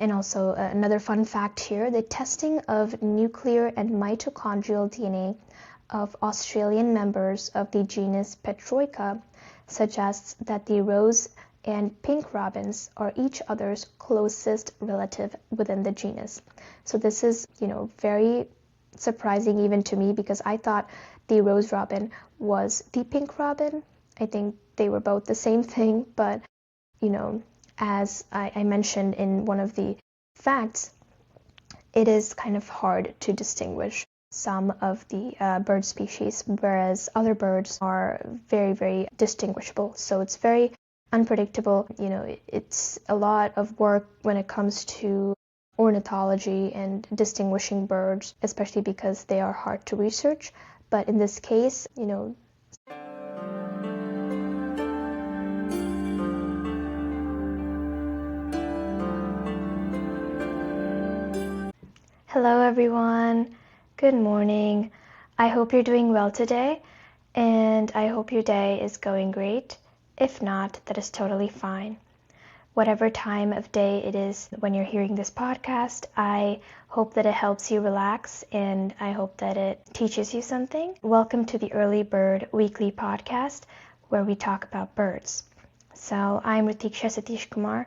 And also another fun fact here, the testing of nuclear and mitochondrial DNA of Australian members of the genus Petroica suggests that the rose and pink robins are each other's closest relative within the genus. So this is, very surprising even to me, because I thought the rose robin was the pink robin. I think they were both the same thing, but as I mentioned in one of the facts, it is kind of hard to distinguish some of the bird species, whereas other birds are very, very distinguishable. So it's very unpredictable. It's a lot of work when it comes to ornithology and distinguishing birds, especially because they are hard to research. But in this case, Hello everyone, good morning. I hope you're doing well today, and I hope your day is going great. If not, that is totally fine. Whatever time of day it is when you're hearing this podcast, I hope that it helps you relax, and I hope that it teaches you something. Welcome to the Early Bird Weekly Podcast, where we talk about birds. So I'm Ratiksha Satish Kumar,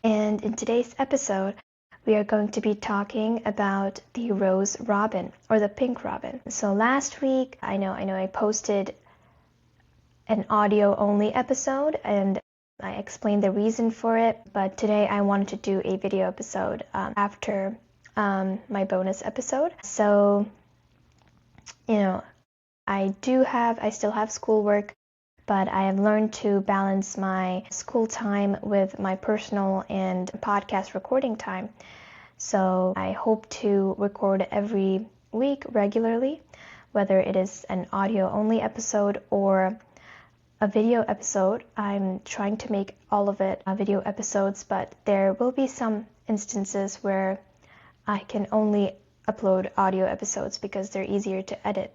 and in today's episode, we are going to be talking about the rose robin, or the pink robin. So last week, I know I posted an audio-only episode, and I explained the reason for it, but today I wanted to do a video episode after my bonus episode. So, I still have schoolwork, but I have learned to balance my school time with my personal and podcast recording time. So I hope to record every week regularly, whether it is an audio-only episode or a video episode. I'm trying to make all of it video episodes, but there will be some instances where I can only upload audio episodes because they're easier to edit.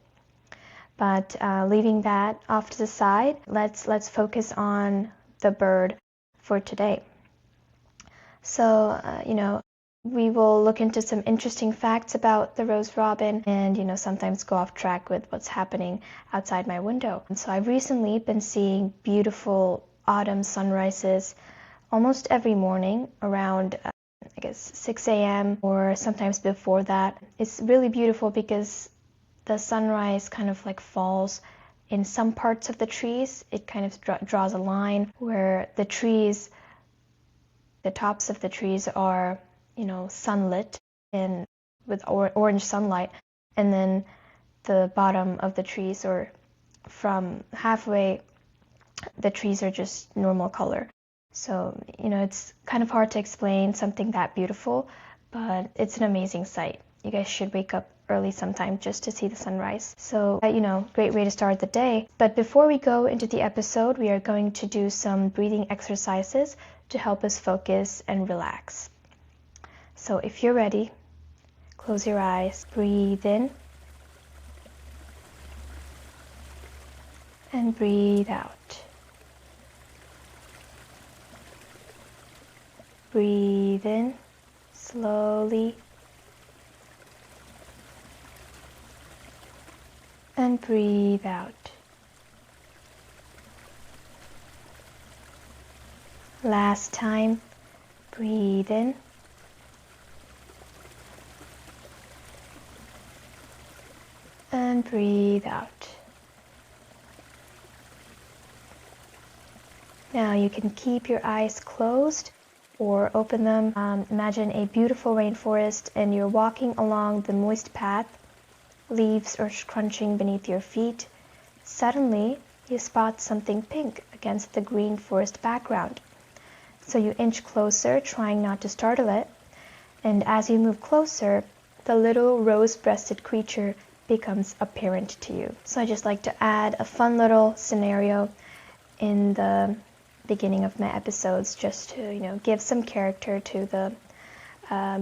But leaving that off to the side, let's focus on the bird for today. So, we will look into some interesting facts about the rose robin and, sometimes go off track with what's happening outside my window. And so I've recently been seeing beautiful autumn sunrises almost every morning around, 6 a.m. or sometimes before that. It's really beautiful because the sunrise kind of like falls in some parts of the trees. It kind of draws a line where the tops of the trees are, sunlit and with orange sunlight, and then the bottom of the trees, or from halfway, the trees are just normal color. So, it's kind of hard to explain something that beautiful, but it's an amazing sight. You guys should wake up early sometime just to see the sunrise. So, great way to start the day. But before we go into the episode, we are going to do some breathing exercises to help us focus and relax. So if you're ready, close your eyes, breathe in, and breathe out. Breathe in slowly, and breathe out. Last time, breathe in, and breathe out. Now you can keep your eyes closed or open them. Imagine a beautiful rainforest and you're walking along the moist path. Leaves are crunching beneath your feet. Suddenly, you spot something pink against the green forest background. So you inch closer, trying not to startle it. And as you move closer, the little rose-breasted creature becomes apparent to you. So I just like to add a fun little scenario in the beginning of my episodes, just to give some character to the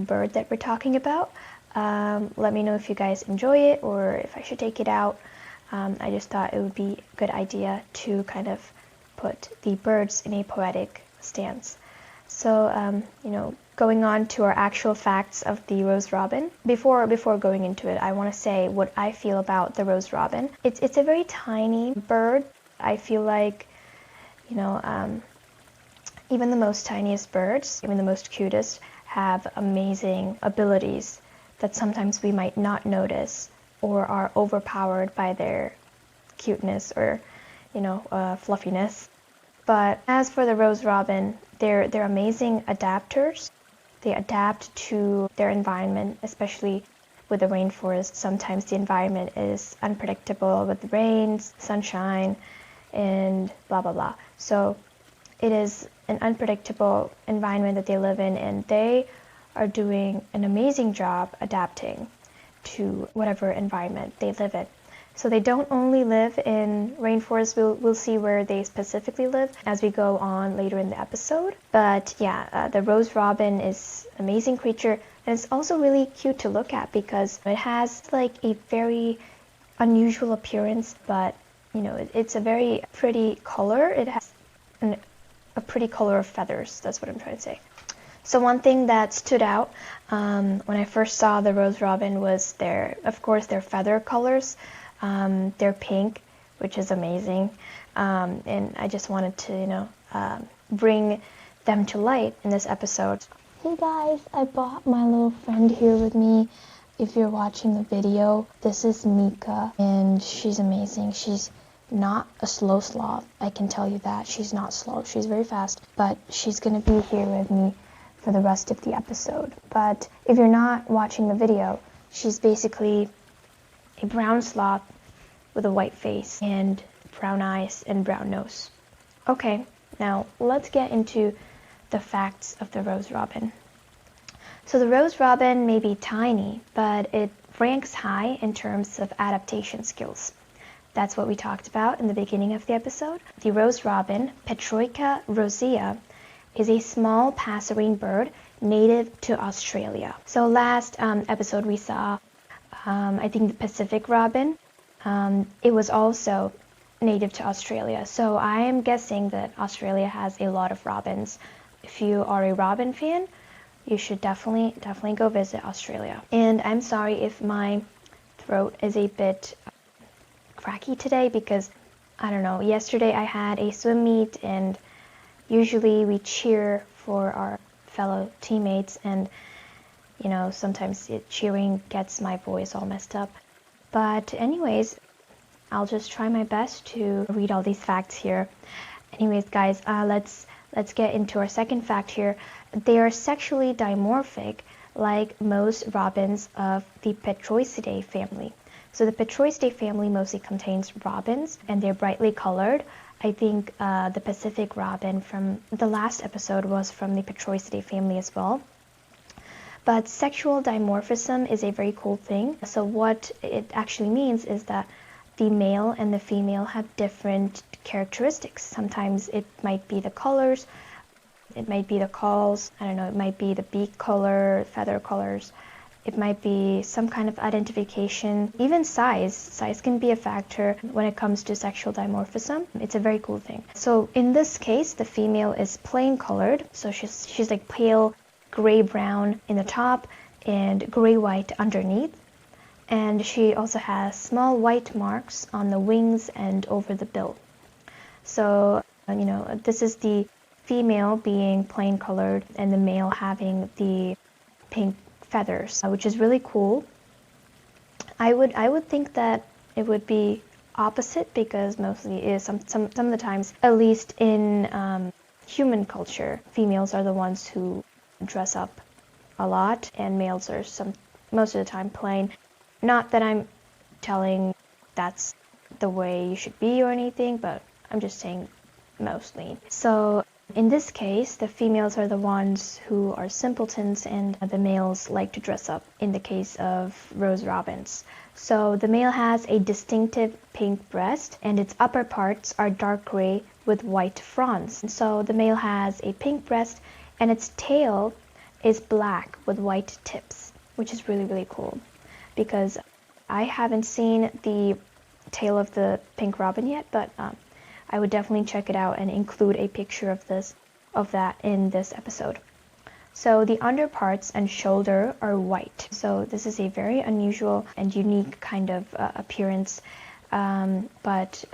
bird that we're talking about. Let me know if you guys enjoy it or if I should take it out. I just thought it would be a good idea to kind of put the birds in a poetic stance. So going on to our actual facts of the rose robin. Before going into it, I want to say what I feel about the rose robin. It's a very tiny bird. I feel like, you know, even the most tiniest birds, even the most cutest, have amazing abilities that sometimes we might not notice or are overpowered by their cuteness or, you know, fluffiness. But as for the rose robin, they're amazing adapters. They adapt to their environment, especially with the rainforest. Sometimes the environment is unpredictable with rains, sunshine, and blah, blah, blah. So it is an unpredictable environment that they live in, and they are doing an amazing job adapting to whatever environment they live in. So they don't only live in rainforests. We'll see where they specifically live as we go on later in the episode. But yeah, the rose robin is an amazing creature, and it's also really cute to look at because it has like a very unusual appearance, but you know, it's a very pretty color. It has a pretty color of feathers. That's what I'm trying to say. So one thing that stood out when I first saw the rose robin was of course, their feather colors. They're pink, which is amazing, and I just wanted to, you know, bring them to light in this episode. Hey guys, I brought my little friend here with me. If you're watching the video, this is Mika, and she's amazing. She's not a slow sloth, I can tell you that. She's not slow, she's very fast, but she's gonna be here with me for the rest of the episode. But if you're not watching the video, she's basically a brown sloth with a white face and brown eyes and brown nose. Okay, now let's get into the facts of the rose robin. So the rose robin may be tiny, but it ranks high in terms of adaptation skills. That's what we talked about in the beginning of the episode. The rose robin, Petroica rosea, is a small passerine bird native to Australia. So last episode we saw I think the Pacific robin. It was also native to Australia. So I am guessing that Australia has a lot of robins. If you are a robin fan, you should definitely go visit Australia. And I'm sorry if my throat is a bit cracky today because, I don't know, yesterday I had a swim meet and usually we cheer for our fellow teammates, and you know, sometimes cheering gets my voice all messed up. But anyways, I'll just try my best to read all these facts here. Anyways, guys, let's get into our second fact here. They are sexually dimorphic, like most robins of the Petroisidae family. So the Petroisidae family mostly contains robins, and they're brightly colored. I think the Pacific robin from the last episode was from the Petroisidae family as well. But sexual dimorphism is a very cool thing. So what it actually means is that the male and the female have different characteristics. Sometimes it might be the colors, it might be the calls, I don't know, it might be the beak color, feather colors. It might be some kind of identification, even size. Size can be a factor when it comes to sexual dimorphism. It's a very cool thing. So in this case, the female is plain colored. So she's like pale gray-brown in the top and gray-white underneath. And she also has small white marks on the wings and over the bill. So, you know, this is the female being plain colored and the male having the pink feathers, which is really cool. I would think that it would be opposite because mostly is some of the times, at least in human culture, females are the ones who dress up a lot and males are most of the time plain. Not that I'm telling that's the way you should be or anything, but I'm just saying mostly. So in this case, the females are the ones who are simpletons and the males like to dress up in the case of rose robins. So the male has a distinctive pink breast and its upper parts are dark gray with white fronds. So the male has a pink breast and its tail is black with white tips, which is really, really cool because I haven't seen the tail of the pink robin yet, but I would definitely check it out and include a picture of that in this episode. So the underparts and shoulder are white. So this is a very unusual and unique kind of appearance. But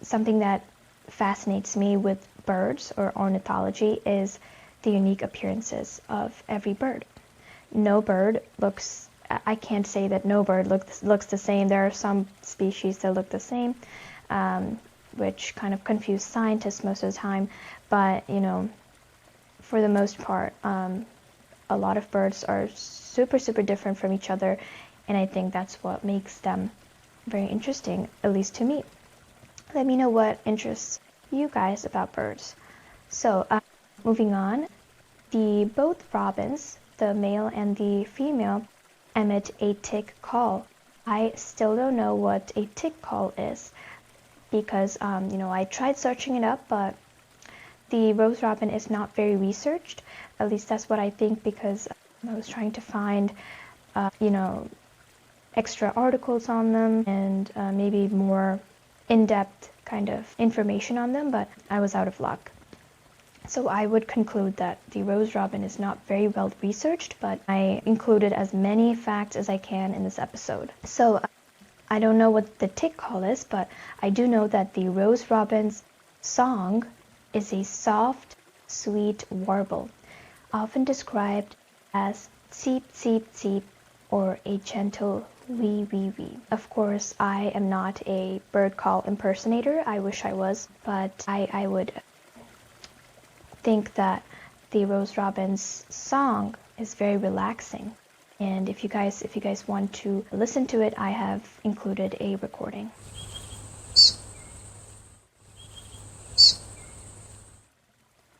something that fascinates me with birds or ornithology is the unique appearances of every bird. No bird looks, I can't say that no bird looks the same. There are some species that look the same, which kind of confuse scientists most of the time. But, for the most part, a lot of birds are super, super different from each other. And I think that's what makes them very interesting, at least to me. Let me know what interests you guys about birds. So, moving on, both robins, the male and the female, emit a tick call. I still don't know what a tick call is because, I tried searching it up, but the rose robin is not very researched. At least that's what I think, because I was trying to find, extra articles on them and maybe more in-depth kind of information on them, but I was out of luck. So I would conclude that the rose robin is not very well researched, but I included as many facts as I can in this episode. So I don't know what the tick call is, but I do know that the rose robin's song is a soft, sweet warble, often described as tseep, tseep, tseep, or a gentle wee, wee, wee. Of course, I am not a bird call impersonator. I wish I was, but I would think that the rose robin's song is very relaxing. And if you guys want to listen to it, I have included a recording.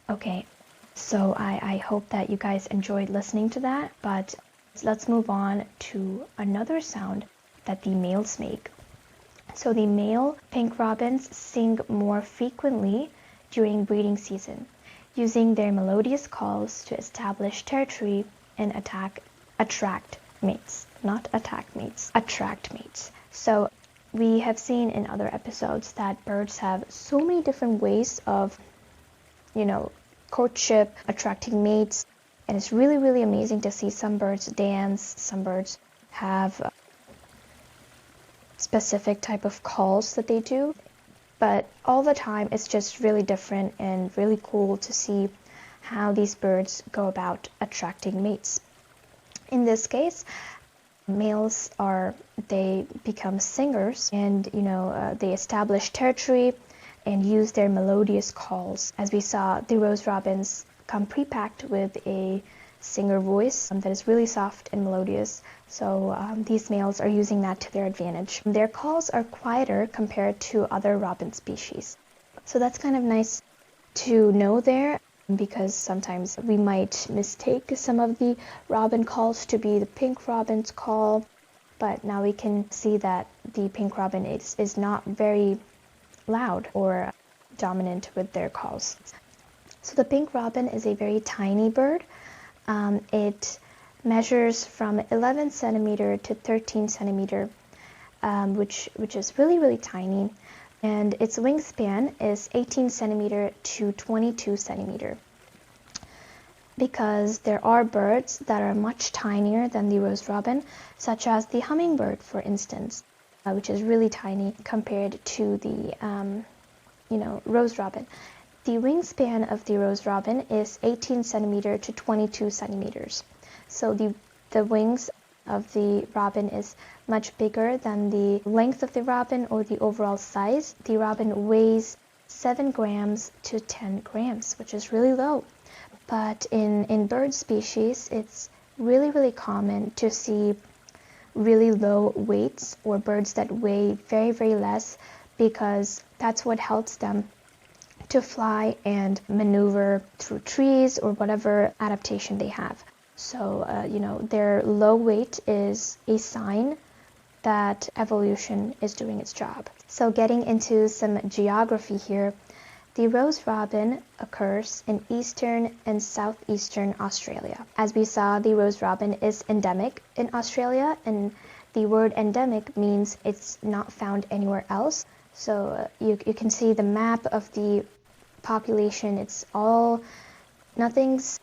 Okay, so I hope that you guys enjoyed listening to that, but let's move on to another sound that the males make. So the male pink robins sing more frequently during breeding season, using their melodious calls to establish territory and attract mates. Not attack mates, attract mates. So we have seen in other episodes that birds have so many different ways of, courtship, attracting mates. And it's really, really amazing to see some birds dance, some birds have specific type of calls that they do. But all the time, it's just really different and really cool to see how these birds go about attracting mates. In this case, males they become singers and, they establish territory and use their melodious calls. As we saw, the rose robins come pre-packed with a singer voice that is really soft and melodious. So these males are using that to their advantage. Their calls are quieter compared to other robin species. So that's kind of nice to know there, because sometimes we might mistake some of the robin calls to be the pink robin's call. But now we can see that the pink robin is not very loud or dominant with their calls. So the pink robin is a very tiny bird. It measures from 11 centimeter to 13 centimeter, which is really, really tiny. And its wingspan is 18 centimeter to 22 centimeter. Because there are birds that are much tinier than the rose robin, such as the hummingbird, for instance, which is really tiny compared to the, rose robin. The wingspan of the rose robin is 18 centimeter to 22 centimeters. So the wings of the robin is much bigger than the length of the robin or the overall size. The robin weighs 7 grams to 10 grams, which is really low. But in bird species, it's really, really common to see really low weights or birds that weigh very, very less, because that's what helps them to fly and maneuver through trees or whatever adaptation they have. So, their low weight is a sign that evolution is doing its job. So getting into some geography here, the rose robin occurs in eastern and southeastern Australia. As we saw, the rose robin is endemic in Australia, and the word endemic means it's not found anywhere else. So you can see the map of the population. It's all, nothing's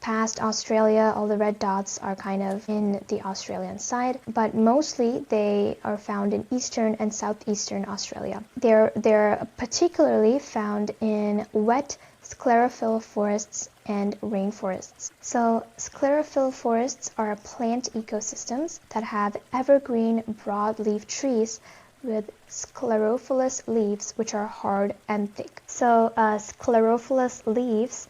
past Australia, all the red dots are kind of in the Australian side, but mostly they are found in eastern and southeastern Australia. They're particularly found in wet sclerophyll forests and rainforests. So sclerophyll forests are plant ecosystems that have evergreen broadleaf trees with sclerophyllous leaves which are hard and thick. So sclerophyllous leaves,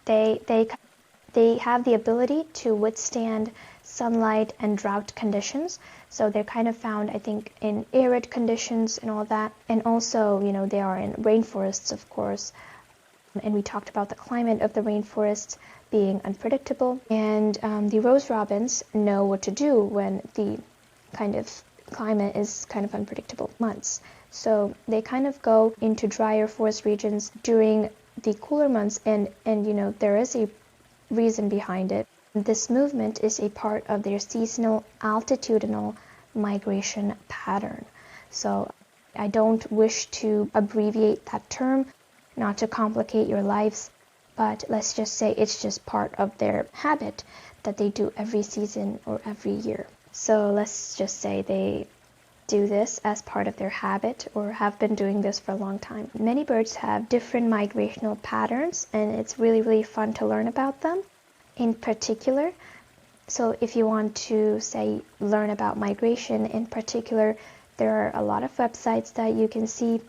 they have the ability to withstand sunlight and drought conditions. So they're kind of found, I think, in arid conditions and all that. And also, they are in rainforests, of course. And we talked about the climate of the rainforests being unpredictable. And the rose robins know what to do when the kind of climate is kind of unpredictable months. So they kind of go into drier forest regions during the cooler months, and there is a reason behind it. This movement is a part of their seasonal altitudinal migration pattern. So I don't wish to abbreviate that term, not to complicate your lives, but let's just say it's just part of their habit that they do every season or every year. So let's just say they do this as part of their habit or have been doing this for a long time. Many birds have different migrational patterns, and it's really, really fun to learn about them. In particular, so if you want to, say, learn about migration in particular, there are a lot of websites that you can see,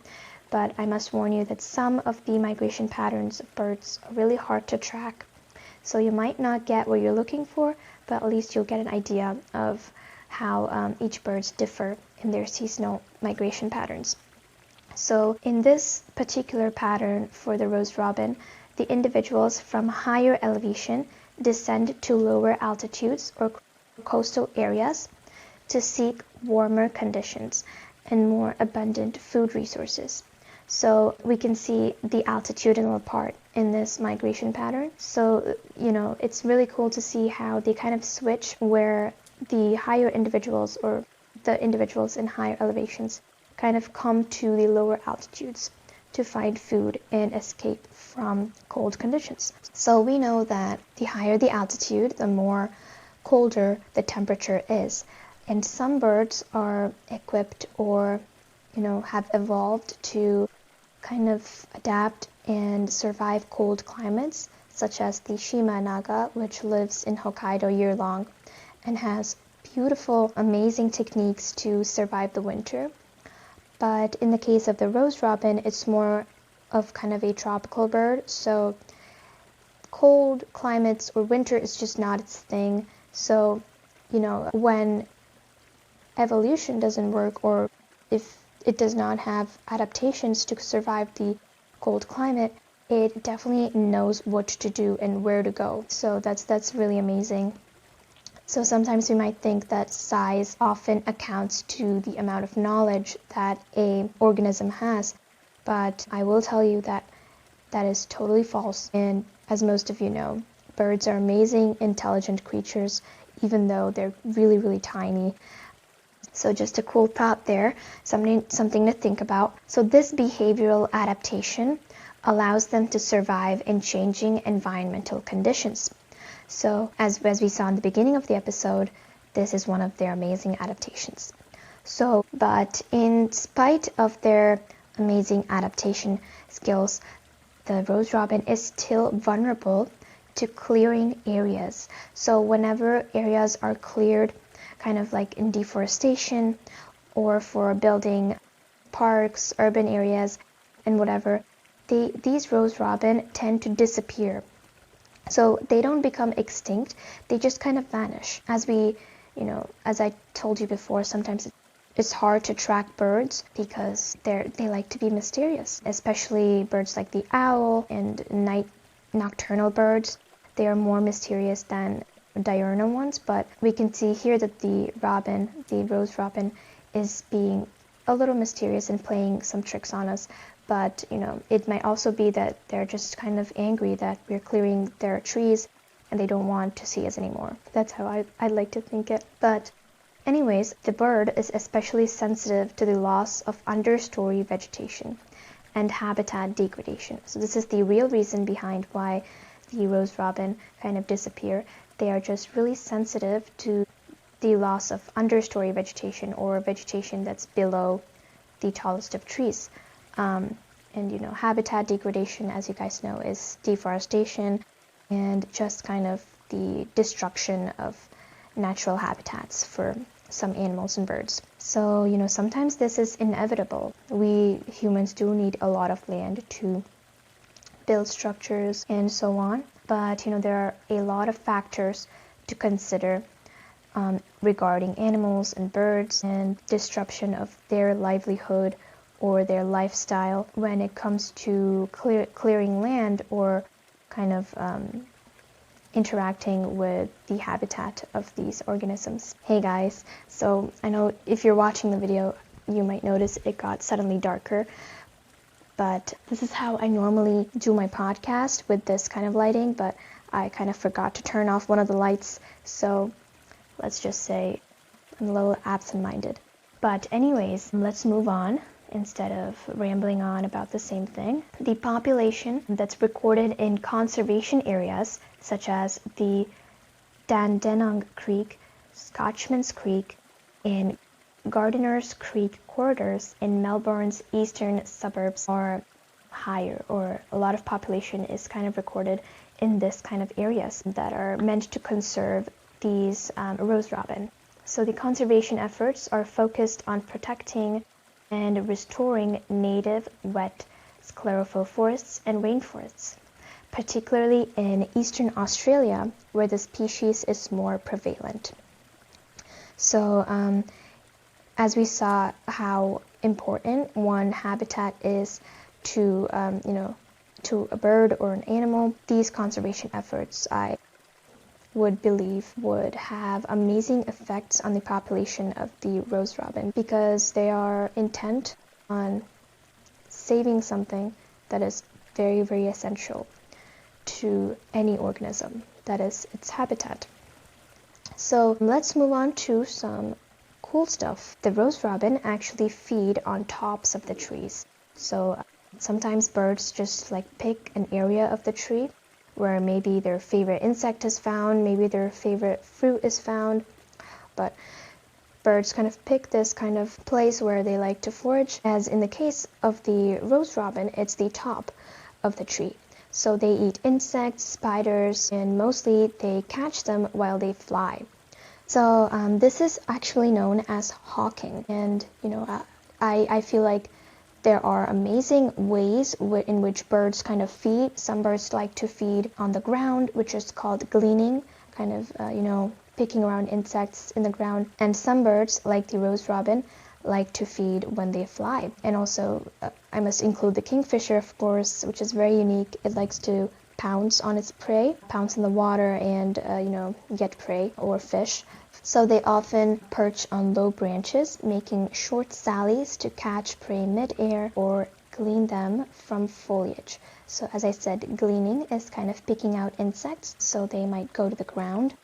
but I must warn you that some of the migration patterns of birds are really hard to track. So you might not get what you're looking for, but at least you'll get an idea of how each birds differ in their seasonal migration patterns. So in this particular pattern for the rose robin, the individuals from higher elevation descend to lower altitudes or coastal areas to seek warmer conditions and more abundant food resources. So we can see the altitudinal part in this migration pattern. So, it's really cool to see how they kind of switch, where the higher individuals or the individuals in higher elevations kind of come to the lower altitudes to find food and escape from cold conditions. So we know that the higher the altitude, the more colder the temperature is. And some birds are equipped or, have evolved to kind of adapt and survive cold climates, such as the Shima naga, which lives in Hokkaido year-long and has beautiful, amazing techniques to survive the winter. But in the case of the rose robin, it's more of kind of a tropical bird, so cold climates or winter is just not its thing. So, when evolution doesn't work, or if it does not have adaptations to survive the cold climate, it definitely knows what to do and where to go. So that's really amazing. So sometimes we might think that size often accounts to the amount of knowledge that an organism has, but I will tell you that that is totally false. And as most of you know, birds are amazing, intelligent creatures, even though they're really, really tiny. So just a cool thought there, something to think about. So this behavioral adaptation allows them to survive in changing environmental conditions. So as we saw in the beginning of the episode, this is one of their amazing adaptations. So, but in spite of their amazing adaptation skills, the rose robin is still vulnerable to clearing areas. So whenever areas are cleared, kind of like in deforestation or for building parks, urban areas, and whatever, these rose robin tend to disappear. So they don't become extinct, they just kind of vanish. As I told you before, sometimes it's hard to track birds because they like to be mysterious, especially birds like the owl and nocturnal birds. They are more mysterious than diurnal ones, but we can see here that the rose robin, is being a little mysterious and playing some tricks on us. But, it might also be that they're just kind of angry that we're clearing their trees and they don't want to see us anymore. That's how I like to think it. But anyways, the bird is especially sensitive to the loss of understory vegetation and habitat degradation. So this is the real reason behind why the rose robin kind of disappear. They are just really sensitive to the loss of understory vegetation or vegetation that's below the tallest of trees. And habitat degradation, as you guys know, is deforestation and just kind of the destruction of natural habitats for some animals and birds. So, sometimes this is inevitable. We humans do need a lot of land to build structures and so on. But, there are a lot of factors to consider regarding animals and birds and disruption of their livelihood or their lifestyle when it comes to clearing land or kind of interacting with the habitat of these organisms. Hey guys, so I know if you're watching the video, you might notice it got suddenly darker, but this is how I normally do my podcast with this kind of lighting, but I kind of forgot to turn off one of the lights, so let's just say I'm a little absent-minded. But anyways, let's move on instead of rambling on about the same thing. The population that's recorded in conservation areas such as the Dandenong Creek, Scotchman's Creek, and Gardiner's Creek corridors in Melbourne's eastern suburbs are higher, or a lot of population is kind of recorded in this kind of areas that are meant to conserve these rose robin. So the conservation efforts are focused on protecting and restoring native wet sclerophyll forests and rainforests, particularly in eastern Australia, where the species is more prevalent. So as we saw how important one habitat is to to a bird or an animal, these conservation efforts, I would believe, would have amazing effects on the population of the rose robin, because they are intent on saving something that is very, very essential to any organism, that is its habitat. So let's move on to some cool stuff. The rose robin actually feed on tops of the trees. So sometimes birds just pick an area of the tree where maybe their favorite insect is found, maybe their favorite fruit is found, but birds kind of pick this kind of place where they like to forage. As in the case of the rose robin, it's the top of the tree. So they eat insects, spiders, and mostly they catch them while they fly. So this is actually known as hawking, and I feel like there are amazing ways in which birds kind of feed. Some birds like to feed on the ground, which is called gleaning, kind of, picking around insects in the ground. And some birds, like the rose robin, like to feed when they fly. And also, I must include the kingfisher, of course, which is very unique. It likes to pounce on its prey, pounce in the water and, get prey or fish. So they often perch on low branches, making short sallies to catch prey mid-air or glean them from foliage. So as I said, gleaning is kind of picking out insects. So they might go to the ground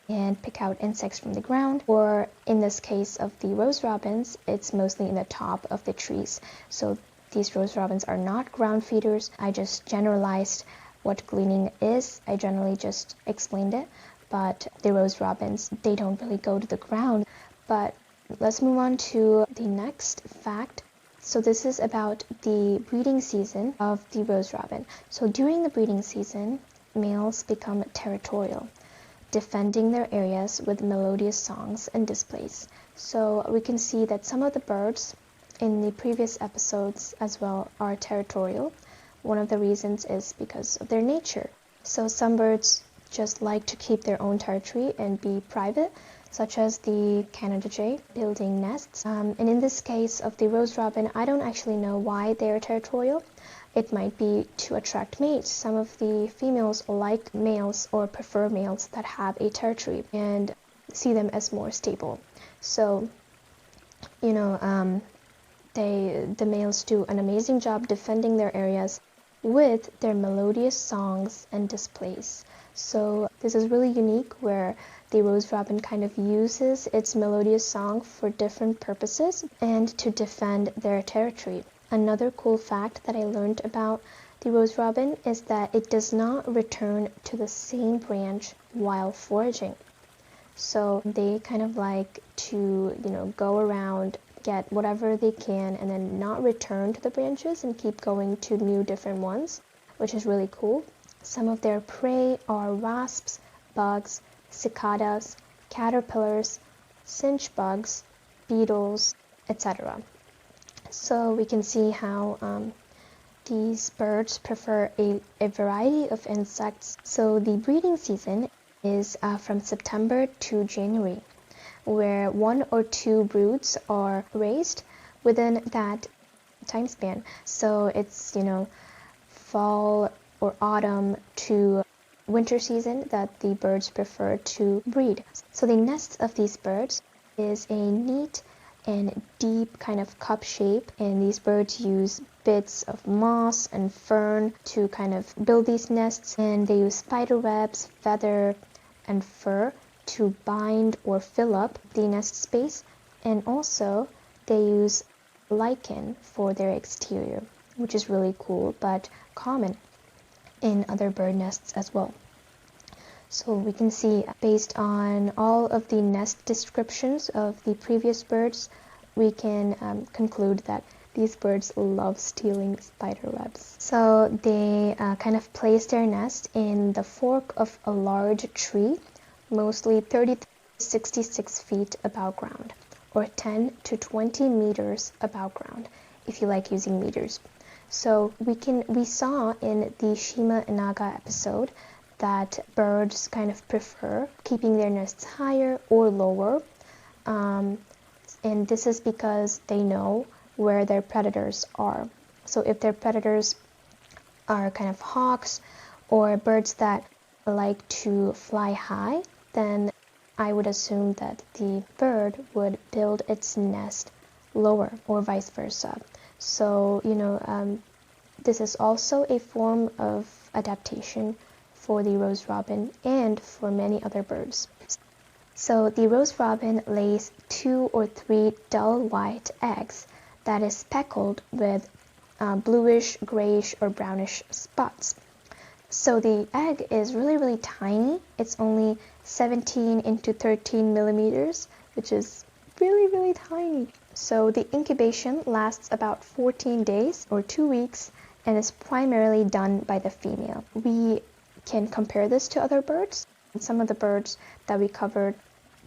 and pick out insects from the ground. Or in this case of the rose robins, it's mostly in the top of the trees. So these rose robins are not ground feeders. I just generalized what gleaning is. I generally just explained it. But the rose robins, they don't really go to the ground. But let's move on to the next fact. So this is about the breeding season of the rose robin. So during the breeding season, males become territorial, defending their areas with melodious songs and displays. So we can see that some of the birds in the previous episodes as well are territorial. One of the reasons is because of their nature. So some birds just like to keep their own territory and be private, such as the Canada jay building nests. And in this case of the rose robin, I don't actually know why they're territorial. It might be to attract mates. Some of the females like males or prefer males that have a territory and see them as more stable. So, the males do an amazing job defending their areas with their melodious songs and displays. So this is really unique, where the rose robin kind of uses its melodious song for different purposes and to defend their territory. Another cool fact that I learned about the rose robin is that it does not return to the same branch while foraging. So they kind of like to, go around, get whatever they can, and then not return to the branches and keep going to new different ones, which is really cool. Some of their prey are wasps, bugs, cicadas, caterpillars, cinch bugs, beetles, etc. So we can see how these birds prefer a variety of insects. So the breeding season is from September to January, where 1 or 2 broods are raised within that time span. So it's, fall or autumn to winter season that the birds prefer to breed. So the nests of these birds is a neat and deep kind of cup shape, and these birds use bits of moss and fern to kind of build these nests, and they use spider webs, feather, and fur to bind or fill up the nest space, and also they use lichen for their exterior, which is really cool but common in other bird nests as well. So we can see, based on all of the nest descriptions of the previous birds, we can conclude that these birds love stealing spider webs. So they kind of place their nest in the fork of a large tree, mostly 30 to 66 feet above ground, or 10 to 20 meters above ground, if you like using meters. So we saw in the Shima Inaga episode that birds kind of prefer keeping their nests higher or lower, and this is because they know where their predators are. So if their predators are kind of hawks or birds that like to fly high, then I would assume that the bird would build its nest lower, or vice versa. So, this is also a form of adaptation for the rose robin and for many other birds. So the rose robin lays 2 or 3 dull white eggs that is speckled with bluish, grayish, or brownish spots. So the egg is really, really tiny. It's only 17 into 13 millimeters, which is really, really tiny. So the incubation lasts about 14 days or 2 weeks and is primarily done by the female. We can compare this to other birds. Some of the birds that we covered,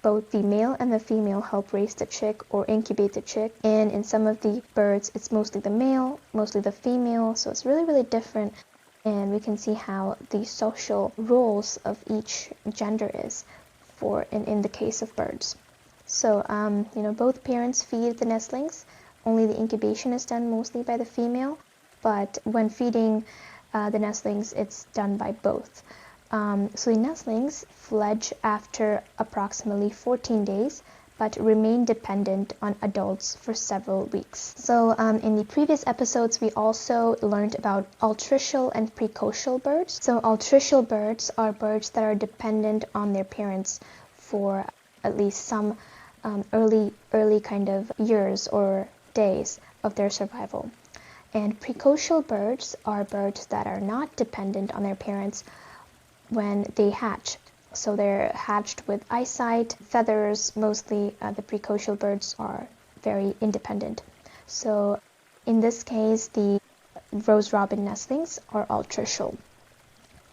both the male and the female help raise the chick or incubate the chick. And in some of the birds, it's mostly the male, mostly the female. So it's really, really different. And we can see how the social roles of each gender is in the case of birds. So, both parents feed the nestlings. Only the incubation is done mostly by the female. But when feeding the nestlings, it's done by both. So the nestlings fledge after approximately 14 days, but remain dependent on adults for several weeks. So in the previous episodes, we also learned about altricial and precocial birds. So altricial birds are birds that are dependent on their parents for at least some early kind of years or days of their survival. And precocial birds are birds that are not dependent on their parents when they hatch. So they're hatched with eyesight, feathers. Mostly the precocial birds are very independent. So in this case, the rose robin nestlings are altricial.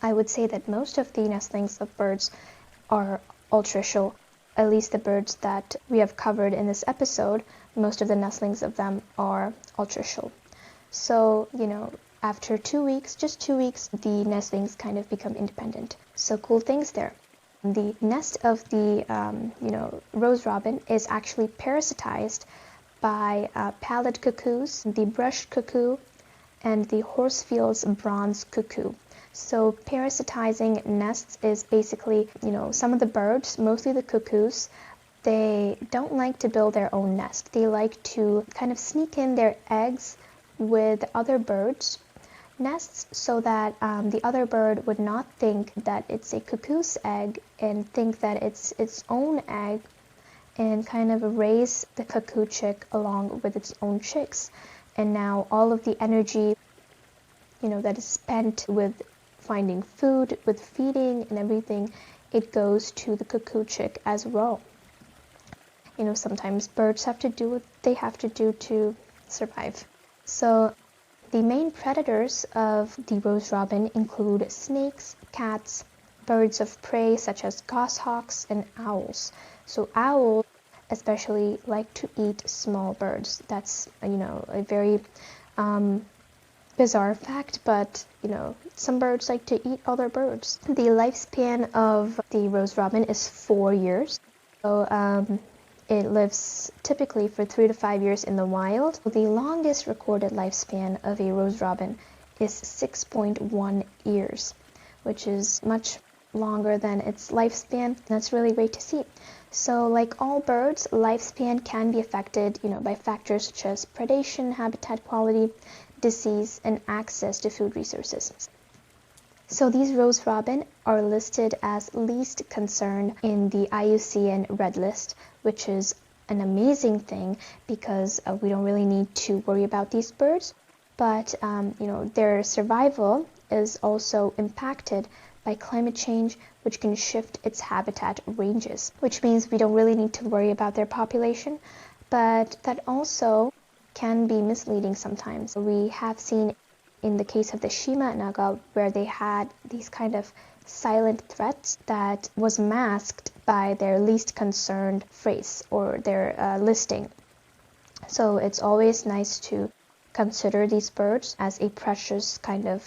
I would say that most of the nestlings of birds are altricial. At least the birds that we have covered in this episode, most of the nestlings of them are altricial. So, after 2 weeks, just 2 weeks, the nestlings kind of become independent. So cool things there. The nest of the, rose robin is actually parasitized by pallid cuckoos, the brush cuckoo, and the Horsfield's bronze cuckoo. So parasitizing nests is basically, some of the birds, mostly the cuckoos, they don't like to build their own nest. They like to kind of sneak in their eggs with other birds' nests so that the other bird would not think that it's a cuckoo's egg and think that it's its own egg, and kind of raise the cuckoo chick along with its own chicks. And now all of the energy, that is spent with finding food, with feeding and everything, it goes to the cuckoo chick as well. Sometimes birds have to do what they have to do to survive. So the main predators of the rose robin include snakes, cats, birds of prey such as goshawks, and owls. So owls especially like to eat small birds. That's, a very bizarre fact, but some birds like to eat other birds. The lifespan of the rose robin is 4 years. So it lives typically for 3 to 5 years in the wild. The longest recorded lifespan of a rose robin is 6.1 years, which is much longer than its lifespan. That's really great to see. So like all birds, lifespan can be affected, by factors such as predation, habitat quality, disease, and access to food resources. So these rose robin are listed as least concern in the IUCN Red List, which is an amazing thing because we don't really need to worry about these birds. But their survival is also impacted by climate change, which can shift its habitat ranges, which means we don't really need to worry about their population. But that also can be misleading sometimes. We have seen in the case of the Shima Naga, where they had these kind of silent threats that was masked by their least concerned phrase or their listing. So it's always nice to consider these birds as a precious kind of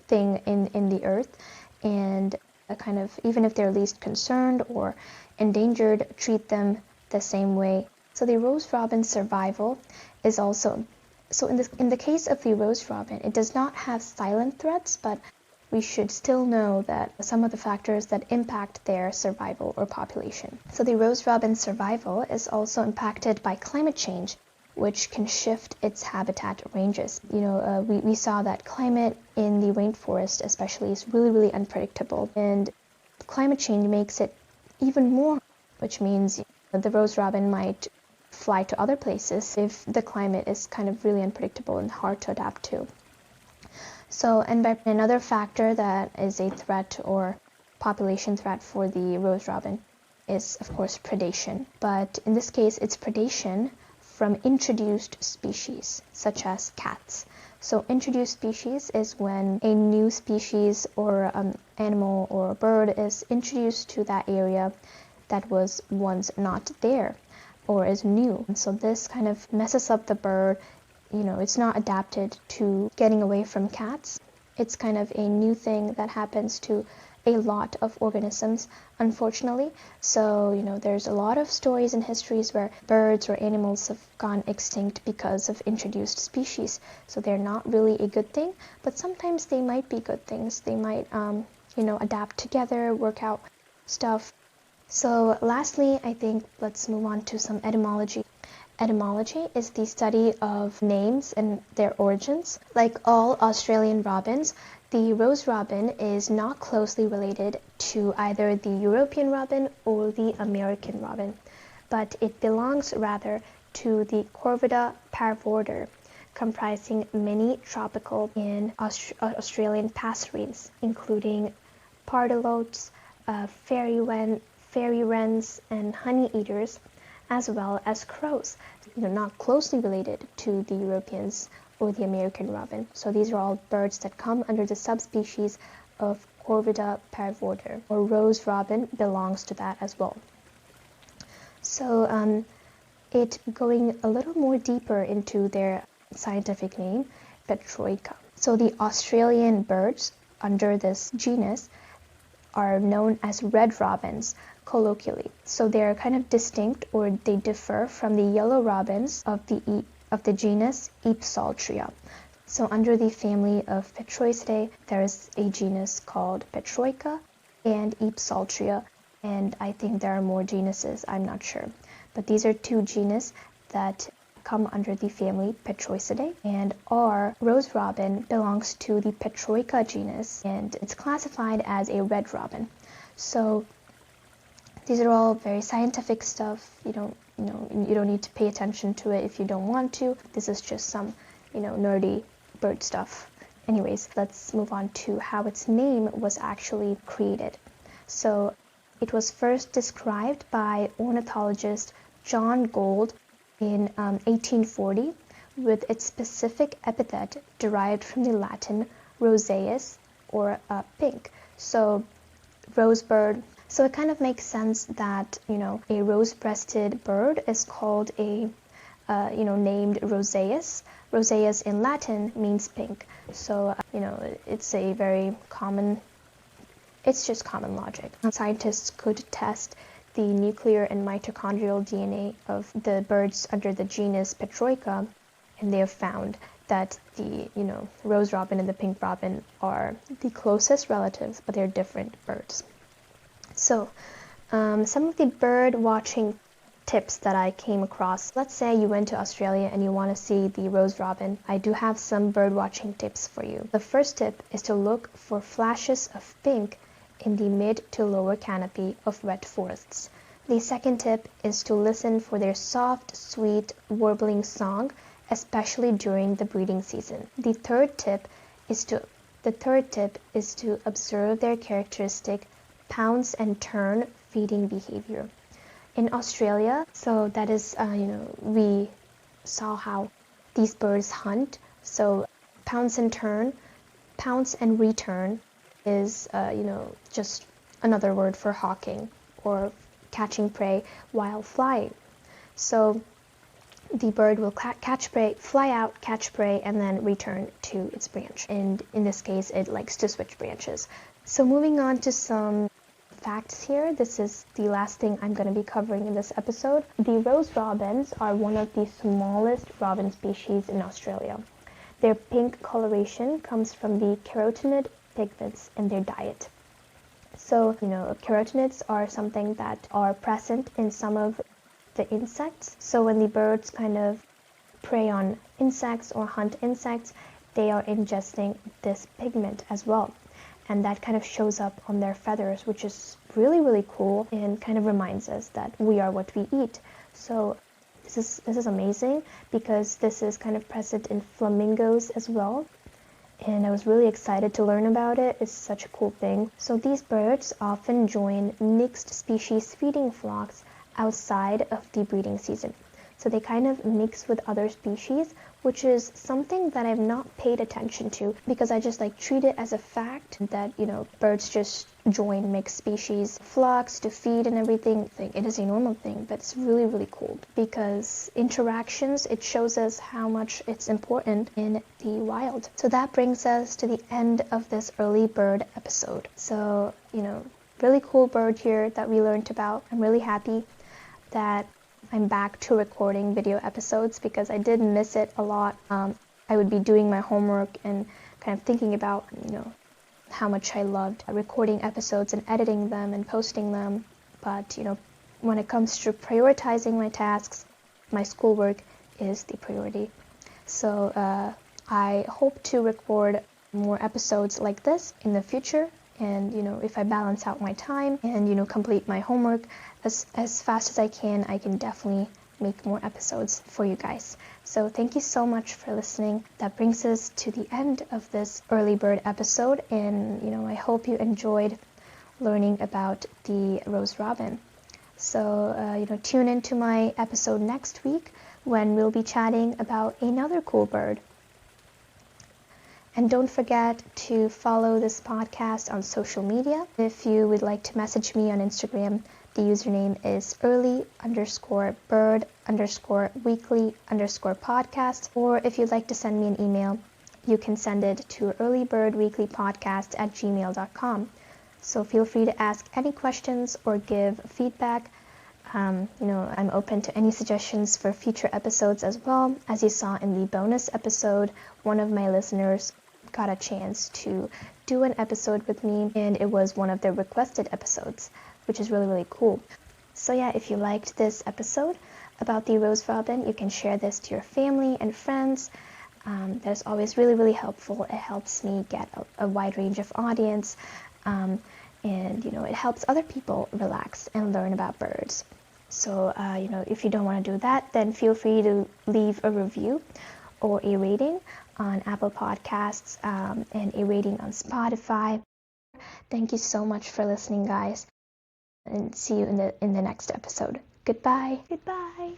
thing in the earth, and a kind of, even if they're least concerned or endangered, treat them the same way. So the rose robin survival is also, so in the case of the rose robin, it does not have silent threats, but we should still know that some of the factors that impact their survival or population. So the rose robin survival is also impacted by climate change, which can shift its habitat ranges. We saw that climate in the rainforest especially is really, really unpredictable, and climate change makes it even more, which means the rose robin might fly to other places if the climate is kind of really unpredictable and hard to adapt to. So, and by another factor that is a threat or population threat for the rose robin is, of course, predation. But in this case, it's predation from introduced species, such as cats. So introduced species is when a new species or animal or bird is introduced to that area that was once not there or is new. And so this kind of messes up the bird. It's not adapted to getting away from cats. It's kind of a new thing that happens to a lot of organisms, unfortunately. So, there's a lot of stories and histories where birds or animals have gone extinct because of introduced species. So they're not really a good thing, but sometimes they might be good things. They might, adapt together, work out stuff. So lastly, I think let's move on to some etymology. Etymology is the study of names and their origins. Like all Australian robins, the rose robin is not closely related to either the European robin or the American robin, but it belongs rather to the Corvida parvorter, comprising many tropical and Australian passerines, including pardalotes, fairy wrens, and honey eaters, as well as crows, not closely related to the Europeans or the American robin. So these are all birds that come under the subspecies of Corvida parvorter, or rose robin belongs to that as well. So it going a little more deeper into their scientific name, Petroica. So the Australian birds under this genus are known as red robins colloquially. So they're kind of distinct, or they differ from the yellow robins of the genus Ipsaltria. So under the family of Petroisidae, there is a genus called Petroica and Ipsaltria, and I think there are more genuses, I'm not sure. But these are two genus that come under the family Petroisidae, and our rose robin belongs to the Petroica genus, and it's classified as a red robin. So these are all very scientific stuff. You don't need to pay attention to it if you don't want to. This is just some, nerdy bird stuff Anyways, let's move on to how its name was actually created. So it was first described by ornithologist John Gould in 1840 with its specific epithet derived from the Latin roseus, or pink. So rosebird. So it kind of makes sense that, a rose-breasted bird is called named roseus. Roseus in Latin means pink. So, it's a very common, it's just common logic. Scientists could test the nuclear and mitochondrial DNA of the birds under the genus Petroica, and they have found that the, rose robin and the pink robin are the closest relatives, but they're different birds. So, some of the bird watching tips that I came across. Let's say you went to Australia and you want to see the rose robin. I do have some bird watching tips for you. The first tip is to look for flashes of pink in the mid to lower canopy of wet forests. The second tip is to listen for their soft, sweet, warbling song, especially during the breeding season. The third tip is to observe their characteristic pounce and turn feeding behavior. In Australia, so that is, we saw how these birds hunt. So pounce and return is, just another word for hawking or catching prey while flying. So the bird will catch prey, fly out, catch prey, and then return to its branch. And in this case, it likes to switch branches. So moving on to some facts here. This is the last thing I'm going to be covering in this episode. The rose robins are one of the smallest robin species in Australia. Their pink coloration comes from the carotenoid pigments in their diet. So, carotenoids are something that are present in some of the insects. So when the birds kind of prey on insects or hunt insects, they are ingesting this pigment as well. And that kind of shows up on their feathers, which is really, really cool and kind of reminds us that we are what we eat. So this is amazing because this is kind of present in flamingos as well. And I was really excited to learn about it. It's such a cool thing. So these birds often join mixed species feeding flocks outside of the breeding season. So they kind of mix with other species, which is something that I've not paid attention to because I just treat it as a fact that, birds just join mixed species flocks to feed and everything. It is a normal thing, but it's really, really cool because interactions, it shows us how much it's important in the wild. So that brings us to the end of this early bird episode. So, really cool bird here that we learned about. I'm really happy that I'm back to recording video episodes because I did miss it a lot. I would be doing my homework and kind of thinking about, how much I loved recording episodes and editing them and posting them. But, when it comes to prioritizing my tasks, my schoolwork is the priority. So I hope to record more episodes like this in the future. And, if I balance out my time and, complete my homework as fast as I can definitely make more episodes for you guys. So thank you so much for listening. That brings us to the end of this early bird episode. And, I hope you enjoyed learning about the rose robin. So, tune into my episode next week when we'll be chatting about another cool bird. And don't forget to follow this podcast on social media. If you would like to message me on Instagram, the username is early_bird_weekly_podcast. Or if you'd like to send me an email, you can send it to earlybirdweeklypodcast@gmail.com. So feel free to ask any questions or give feedback. I'm open to any suggestions for future episodes as well. As you saw in the bonus episode, one of my listeners got a chance to do an episode with me, and it was one of their requested episodes, which is really, really cool. So yeah, if you liked this episode about the rose robin, you can share this to your family and friends. That's always really, really helpful. It helps me get a wide range of audience, and it helps other people relax and learn about birds. So if you don't want to do that, then feel free to leave a review or a rating on Apple Podcasts, and a rating on Spotify. Thank you so much for listening, guys, and see you in the next episode. Goodbye. Goodbye.